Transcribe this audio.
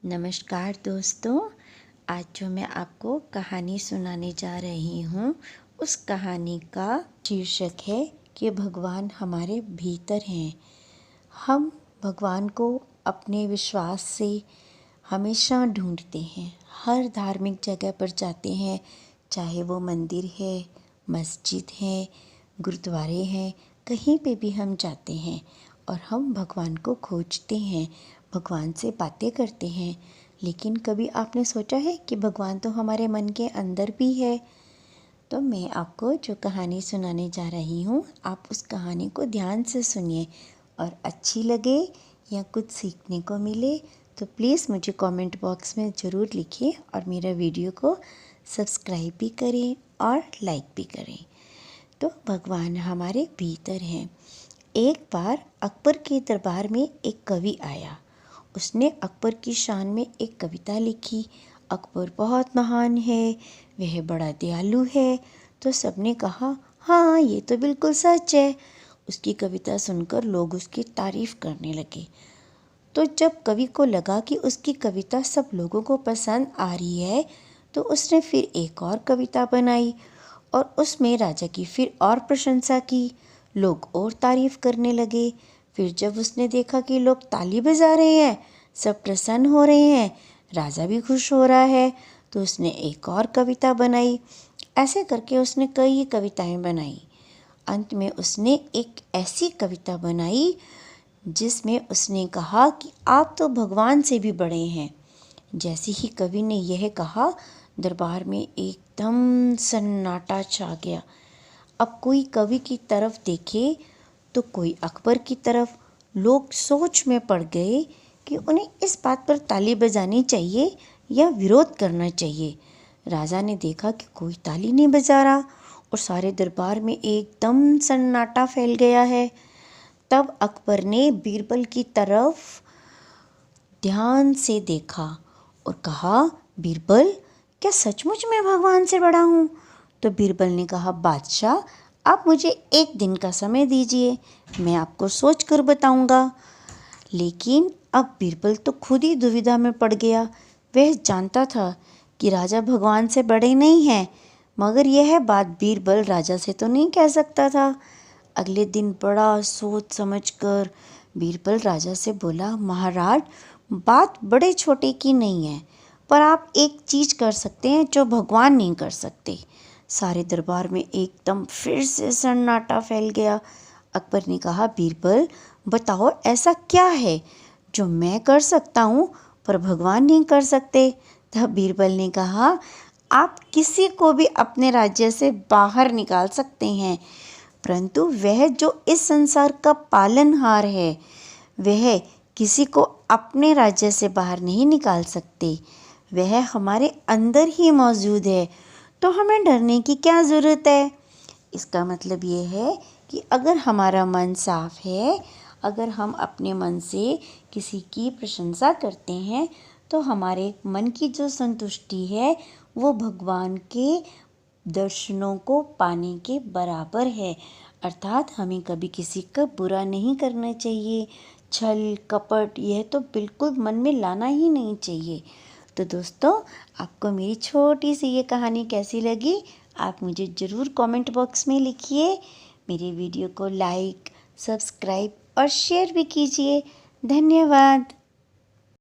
नमस्कार दोस्तों। आज जो मैं आपको कहानी सुनाने जा रही हूँ उस कहानी का शीर्षक है कि भगवान हमारे भीतर हैं। हम भगवान को अपने विश्वास से हमेशा ढूंढते हैं। हर धार्मिक जगह पर जाते हैं, चाहे वो मंदिर है, मस्जिद है, गुरुद्वारे हैं, कहीं पे भी हम जाते हैं और हम भगवान को खोजते हैं, भगवान से बातें करते हैं। लेकिन कभी आपने सोचा है कि भगवान तो हमारे मन के अंदर भी है? तो मैं आपको जो कहानी सुनाने जा रही हूँ, आप उस कहानी को ध्यान से सुनिए और अच्छी लगे या कुछ सीखने को मिले तो प्लीज़ मुझे कमेंट बॉक्स में ज़रूर लिखिए और मेरा वीडियो को सब्सक्राइब भी करें और लाइक भी करें। तो भगवान हमारे भीतर हैं। एक बार अकबर के दरबार में एक कवि आया। उसने अकबर की शान में एक कविता लिखी। अकबर बहुत महान है, वह बड़ा दयालु है। तो सबने कहा, हाँ ये तो बिल्कुल सच है। उसकी कविता सुनकर लोग उसकी तारीफ करने लगे। तो जब कवि को लगा कि उसकी कविता सब लोगों को पसंद आ रही है, तो उसने फिर एक और कविता बनाई और उसमें राजा की फिर और प्रशंसा की। लोग और तारीफ करने लगे। फिर जब उसने देखा कि लोग ताली बजा रहे हैं, सब प्रसन्न हो रहे हैं, राजा भी खुश हो रहा है, तो उसने एक और कविता बनाई। ऐसे करके उसने कई कविताएं बनाई। अंत में उसने एक ऐसी कविता बनाई जिसमें उसने कहा कि आप तो भगवान से भी बड़े हैं। जैसे ही कवि ने यह कहा, दरबार में एकदम सन्नाटा छा गया। अब कोई कवि की तरफ देखे तो कोई अकबर की तरफ। लोग सोच में पड़ गए कि उन्हें इस बात पर ताली बजानी चाहिए या विरोध करना चाहिए। राजा ने देखा कि कोई ताली नहीं बजा रहा और सारे दरबार में एकदम सन्नाटा फैल गया है। तब अकबर ने बीरबल की तरफ ध्यान से देखा और कहा, बीरबल, क्या सचमुच मैं भगवान से बड़ा हूँ? तो बीरबल ने कहा, बादशाह, आप मुझे एक दिन का समय दीजिए, मैं आपको सोच कर बताऊँगा। लेकिन अब बीरबल तो खुद ही दुविधा में पड़ गया। वह जानता था कि राजा भगवान से बड़े नहीं हैं, मगर यह बात बीरबल राजा से तो नहीं कह सकता था। अगले दिन बड़ा सोच समझकर बीरबल राजा से बोला, महाराज, बात बड़े छोटे की नहीं है, पर आप एक चीज़ कर सकते हैं जो भगवान नहीं कर सकते। सारे दरबार में एकदम फिर से सन्नाटा फैल गया। अकबर ने कहा, बीरबल, बताओ ऐसा क्या है जो मैं कर सकता हूँ पर भगवान नहीं कर सकते? तब बीरबल ने कहा, आप किसी को भी अपने राज्य से बाहर निकाल सकते हैं, परंतु वह जो इस संसार का पालनहार है, वह किसी को अपने राज्य से बाहर नहीं निकाल सकते। वह हमारे अंदर ही मौजूद है, तो हमें डरने की क्या ज़रूरत है? इसका मतलब ये है कि अगर हमारा मन साफ है, अगर हम अपने मन से किसी की प्रशंसा करते हैं, तो हमारे मन की जो संतुष्टि है वो भगवान के दर्शनों को पाने के बराबर है। अर्थात हमें कभी किसी का बुरा नहीं करना चाहिए। छल कपट यह तो बिल्कुल मन में लाना ही नहीं चाहिए। तो दोस्तों, आपको मेरी छोटी सी ये कहानी कैसी लगी, आप मुझे ज़रूर कमेंट बॉक्स में लिखिए। मेरे वीडियो को लाइक, सब्सक्राइब और शेयर भी कीजिए। धन्यवाद।